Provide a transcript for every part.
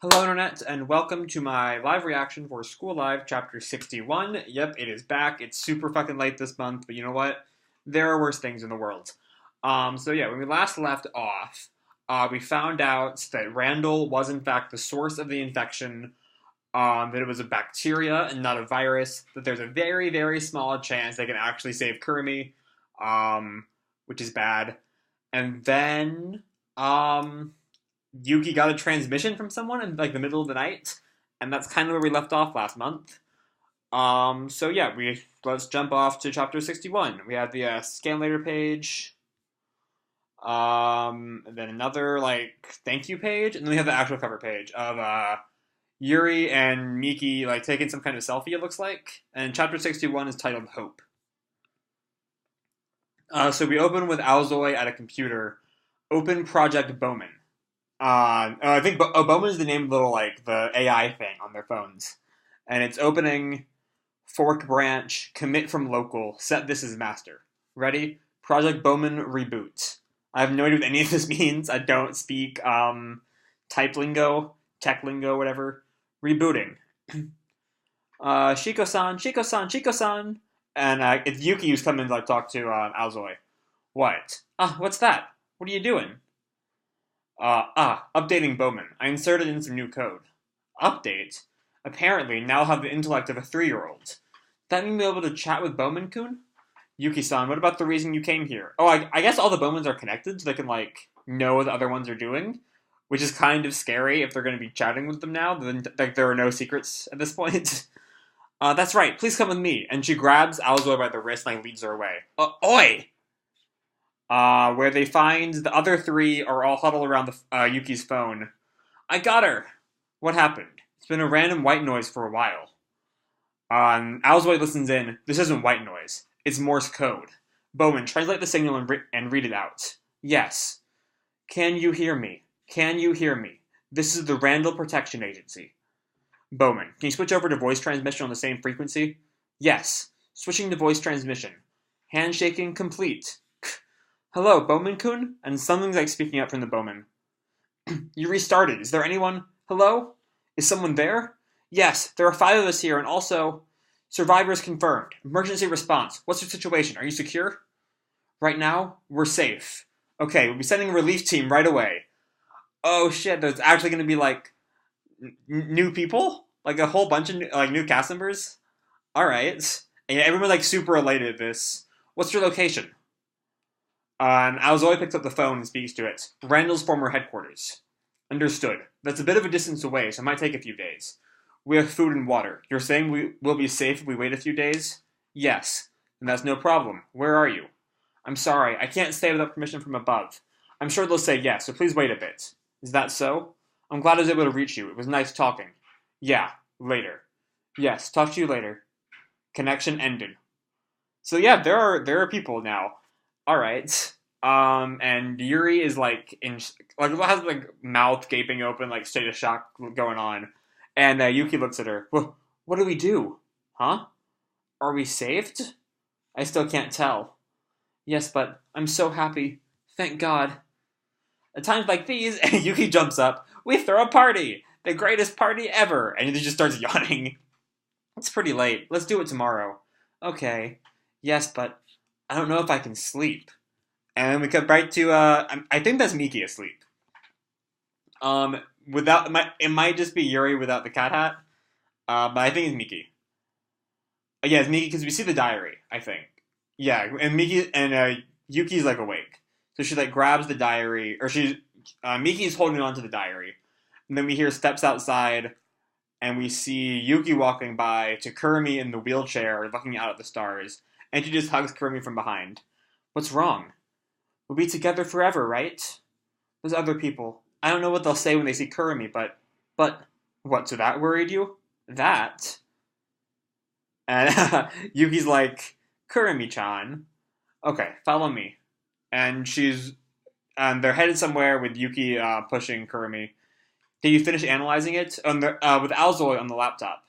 Hello, Internet, and welcome to my live reaction for School Live Chapter 61. Yep, it is back. It's super fucking late this month, but you know what? There are worse things in the world. When we last left off, we found out that Randall was in fact the source of the infection, that it was a bacteria and not a virus, that there's a very, very small chance they can actually save Kurumi, which is bad. And then, Yuki got a transmission from someone in like the middle of the night, and that's kind of where we left off last month. Let's jump off to chapter 61. We have the scan later page, and then another like thank you page, and then we have the actual cover page of Yuri and Miki like taking some kind of selfie. It looks like, and chapter 61 is titled Hope. So we open with Alzoi at a computer. Open Project Bowman. I think Bowman is the name of the AI thing on their phones, and it's opening fork branch commit from local set this as master. Ready? Project Bowman reboot. I have no idea what any of this means. I don't speak type lingo, tech lingo, whatever. Rebooting. Shiko-san, Shiko-san, Shiko-san, and it's Yuki who's coming to talk to Alzoi. What? What's that? What are you doing? Updating Bowman. I inserted in some new code. Update? Apparently, now have the intellect of a 3-year-old. That mean we'll be able to chat with Bowman-kun? Yuki-san, what about the reason you came here? Oh, I guess all the Bowmans are connected, so they can, know what the other ones are doing, which is kind of scary if they're going to be chatting with them now, then, there are no secrets at this point. That's right, please come with me. And she grabs Alzoi by the wrist and, leads her away. Oi! Where they find the other 3 are all huddled around Yuki's phone. I got her! What happened? It's been a random white noise for a while. Alzoi listens in. This isn't white noise. It's Morse code. Bowman, translate the signal and read it out. Yes. Can you hear me? Can you hear me? This is the Randall Protection Agency. Bowman, can you switch over to voice transmission on the same frequency? Yes. Switching to voice transmission. Handshaking complete. Hello, Bowman-kun? And something's speaking up from the Bowman. You restarted. Is there anyone? Hello? Is someone there? Yes, there are 5 of us here, and also... Survivors confirmed. Emergency response. What's your situation? Are you secure? Right now, we're safe. Okay, we'll be sending a relief team right away. Oh shit, there's actually going to be, new people? A whole bunch of new cast members? Alright. And everyone's, super elated at this. What's your location? And Alzoi picks up the phone and speaks to it. Randall's former headquarters. Understood. That's a bit of a distance away, so it might take a few days. We have food and water. You're saying we will be safe if we wait a few days? Yes. And that's no problem. Where are you? I'm sorry, I can't stay without permission from above. I'm sure they'll say yes, so please wait a bit. Is that so? I'm glad I was able to reach you. It was nice talking. Yeah, later. Yes, talk to you later. Connection ended. So yeah, there are people now. Alright. And Yuri is has mouth gaping open, state of shock going on. And Yuki looks at her. What do we do? Huh? Are we saved? I still can't tell. Yes, but I'm so happy. Thank God. At times like these, Yuki jumps up. We throw a party! The greatest party ever! And he just starts yawning. It's pretty late. Let's do it tomorrow. Okay. Yes, but I don't know if I can sleep. And then we cut right to, I think that's Miki asleep. It might just be Yuri without the cat hat, but I think it's Miki. Yeah, it's Miki because we see the diary, I think. Yeah, and Yuki's awake, so she grabs the diary, or Miki's holding on to the diary, and then we hear steps outside, and we see Yuki walking by to Kurumi in the wheelchair, looking out at the stars, and she just hugs Kurumi from behind. What's wrong? We'll be together forever, right? Those other people. I don't know what they'll say when they see Kurumi, but what, so that worried you? That? And Yuki's like, Kurumi-chan. Okay, follow me. And they're headed somewhere with Yuki pushing Kurumi. Did you finish analyzing it? With Alzoi on the laptop.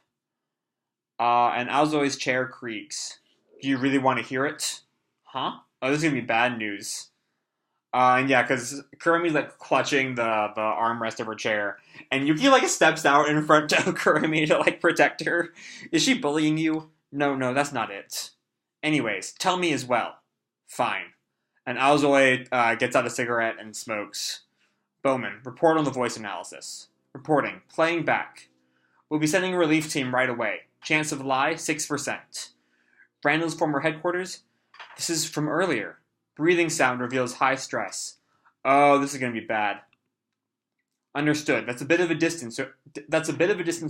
And Alzoi's chair creaks. Do you really want to hear it? Huh? Oh, this is going to be bad news. And yeah, because Kurumi's like clutching the armrest of her chair, and Yuki like steps out in front of Kurumi to like protect her. Is she bullying you? No, no, that's not it. Anyways, tell me as well. Fine. And Aozoi gets out a cigarette and smokes. Bowman, report on the voice analysis. Reporting. Playing back. We'll be sending a relief team right away. Chance of lie, 6%. Brandon's former headquarters? This is from earlier. Breathing sound reveals high stress. Oh, this is going to be bad. Understood. That's a bit of a distance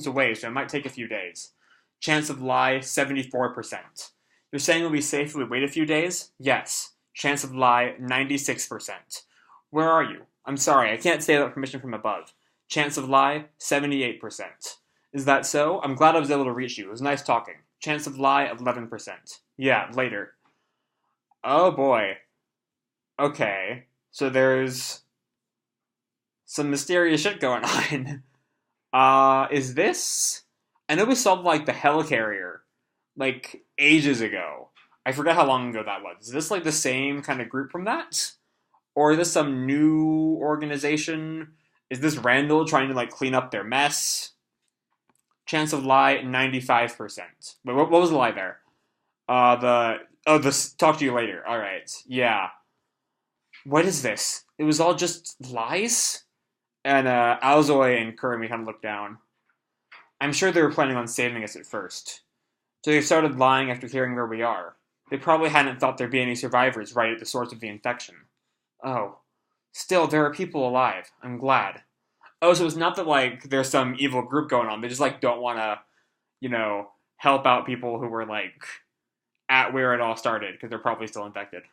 away, so it might take a few days. Chance of lie, 74%. You're saying we'll be safe if we wait a few days? Yes. Chance of lie, 96%. Where are you? I'm sorry, I can't say without permission from above. Chance of lie, 78%. Is that so? I'm glad I was able to reach you. It was nice talking. Chance of lie, 11%. Yeah, later. Oh boy. Okay. So there's some mysterious shit going on. Is this... I know we solved, like, the helicarrier, like, ages ago. I forget how long ago that was. Is this, like, the same kind of group from that? Or is this some new organization? Is this Randall trying to, like, clean up their mess? Chance of lie, 95%. Wait, what was the lie there? Talk to you later. Alright, yeah. What is this? It was all just lies? And, Aozoi and Kurumi kind of look down. I'm sure they were planning on saving us at first. So they started lying after hearing where we are. They probably hadn't thought there'd be any survivors right at the source of the infection. Oh. Still, there are people alive. I'm glad. Oh, so it's not that, like, there's some evil group going on. They just, like, don't want to, help out people who were, like, at where it all started, because they're probably still infected.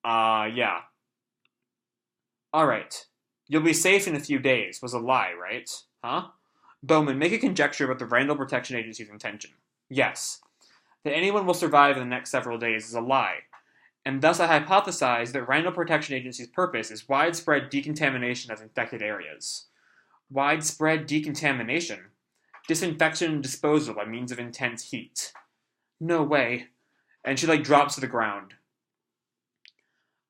Yeah. Alright. You'll be safe in a few days was a lie, right? Huh? Bowman, make a conjecture about the Randall Protection Agency's intention. Yes. That anyone will survive in the next several days is a lie. And thus I hypothesize that Randall Protection Agency's purpose is widespread decontamination of infected areas. Widespread decontamination? Disinfection and disposal by means of intense heat. No way. And she, like, drops to the ground.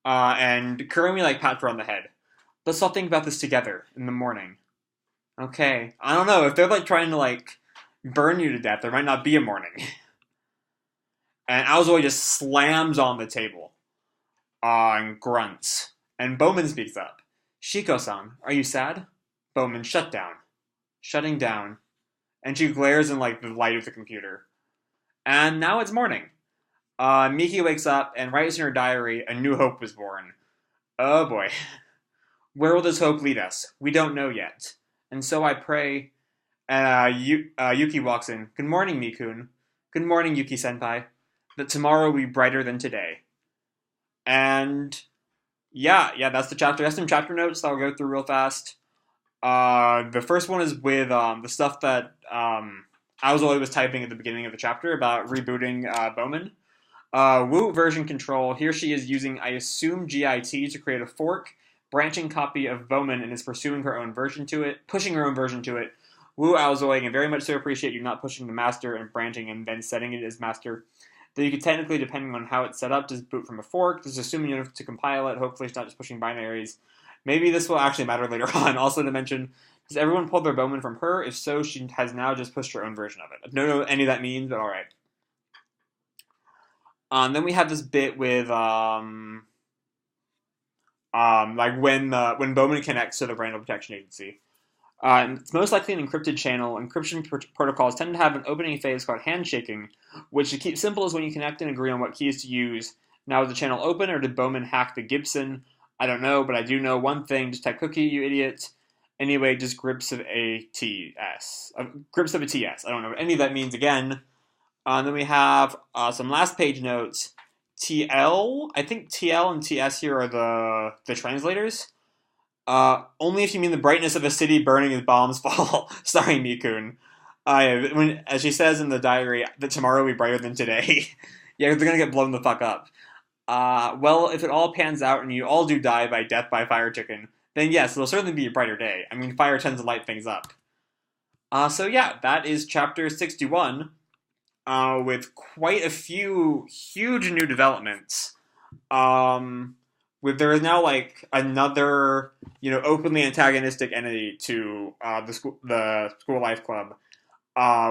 And Kurumi, like, pats her on the head. Let's all think about this together in the morning. Okay. I don't know. If they're, like, trying to, like, burn you to death, there might not be a morning. And Aozoi just slams on the table. And grunts. And Bowman speaks up. Shiko-san, are you sad? Bowman, shut down. Shutting down. And she glares in, like, the light of the computer. And now it's morning. Miki wakes up and writes in her diary, a new hope was born. Oh boy. Where will this hope lead us? We don't know yet. And so I pray... And Yuki walks in. Good morning, Mikun. Good morning, Yuki-senpai. That tomorrow will be brighter than today. And... Yeah, that's the chapter. That's some chapter notes that I'll go through real fast. The first one is with the stuff that Aozoi was typing at the beginning of the chapter about rebooting Bowman. Wu version control. Here she is using, I assume, GIT to create a fork, branching copy of Bowman and is pursuing her own version to it, pushing her own version to it. Wu Aozoi, and very much so appreciate you not pushing the master and branching and then setting it as master. Though you could technically, depending on how it's set up, just boot from a fork. Just assuming you have to compile it. Hopefully it's not just pushing binaries. Maybe this will actually matter later on. Also to mention, does everyone pull their Bowman from her? If so, she has now just pushed her own version of it. I don't know what any of that means, but alright. Then we have this bit with, like when Bowman connects to the Randall Protection Agency. It's most likely an encrypted channel. Encryption protocols tend to have an opening phase called handshaking, which to keep simple is when you connect and agree on what keys to use. Now is the channel open, or did Bowman hack the Gibson? I don't know, but I do know one thing. Just type cookie, you idiot. Anyway, just grips of a TS. Grips of a TS. I don't know what any of that means again. Then we have some last page notes. TL, I think TL and TS here are the translators. Only if you mean the brightness of a city burning as bombs fall. Sorry, Mikun. As she says in the diary, that tomorrow will be brighter than today. Yeah, they're gonna get blown the fuck up. Well, if it all pans out and you all do die by death by fire chicken, then yes, it'll certainly be a brighter day. I mean, fire tends to light things up. So yeah, that is chapter 61, with quite a few huge new developments. there is now like another openly antagonistic entity to the school life club,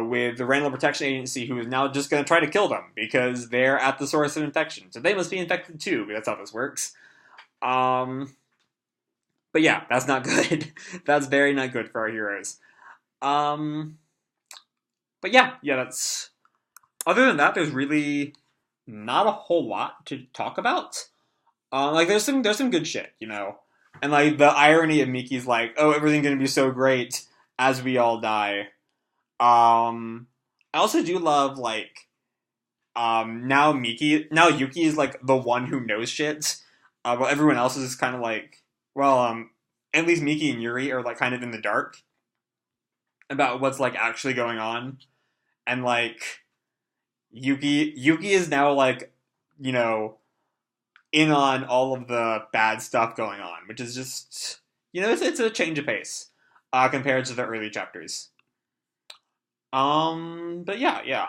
with the Randall Protection Agency, who is now just going to try to kill them because they're at the source of infection. So they must be infected too. That's how this works. But yeah, that's not good. That's very not good for our heroes. But yeah, that's. Other than that, there's really not a whole lot to talk about. Like there's some good shit, and like the irony of Miki's like, oh, everything's gonna be so great as we all die. I also do love like now Yuki is like the one who knows shit. While everyone else is kind of like, well, at least Miki and Yuri are like kind of in the dark about what's like actually going on, and like Yuki is now like, you know, in on all of the bad stuff going on, which is just it's a change of pace compared to the early chapters. But yeah,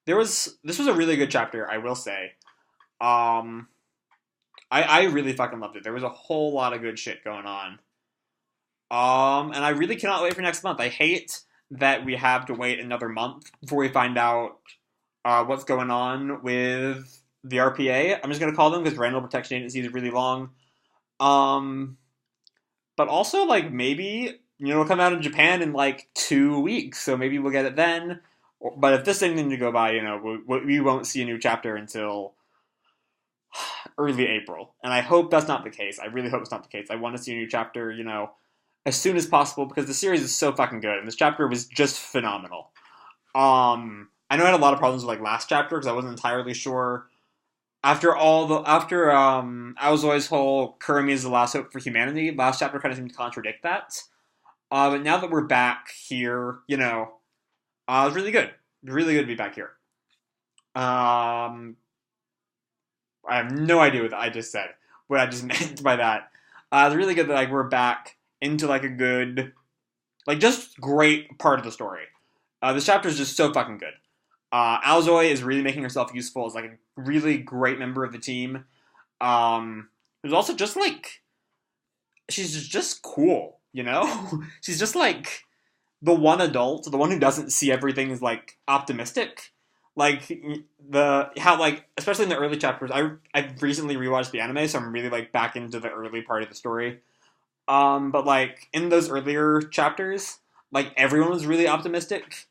this was a really good chapter, I will say. Um, I really fucking loved it. There was a whole lot of good shit going on. And I really cannot wait for next month. I hate that we have to wait another month before we find out what's going on with the RPA. I'm just gonna call them because Randall Protection Agency is really long. Um, but also like maybe it'll come out in Japan in like 2 weeks, so maybe we'll get it then. But if this thing didn't go by, we won't see a new chapter until early April, and I hope that's not the case. I really hope it's not the case. I want to see a new chapter, as soon as possible because the series is so fucking good, and this chapter was just phenomenal. I know I had a lot of problems with like last chapter because I wasn't entirely sure. After Aozoi's whole Kurumi is the last hope for humanity, last chapter kind of seemed to contradict that. But now that we're back here, it's really good. Really good to be back here. I have no idea what I just said. What I just meant by that. It's really good that like we're back into like a good, like just great part of the story. This chapter is just so fucking good. Aozoi is really making herself useful as like a really great member of the team. Who's also just like she's just cool, she's just like the one adult, the one who doesn't see everything as like optimistic. Like how like especially in the early chapters, I've recently rewatched the anime, so I'm really like back into the early part of the story. But like in those earlier chapters, like everyone was really optimistic.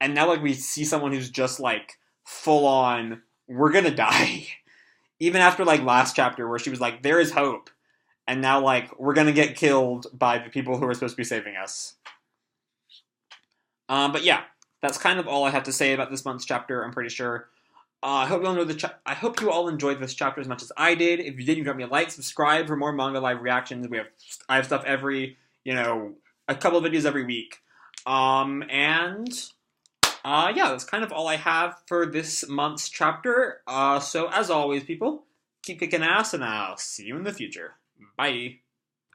And now like we see someone who's just like full on, we're gonna die. Even after like last chapter where she was like, there is hope. And now like we're gonna get killed by the people who are supposed to be saving us. But yeah, that's kind of all I have to say about this month's chapter. I'm pretty sure. I hope you all enjoyed this chapter as much as I did. If you did, you drop me a like, subscribe for more manga live reactions. I have stuff every a couple of videos every week. Yeah, that's kind of all I have for this month's chapter. So as always, people, keep kicking ass, and I'll see you in the future. Bye.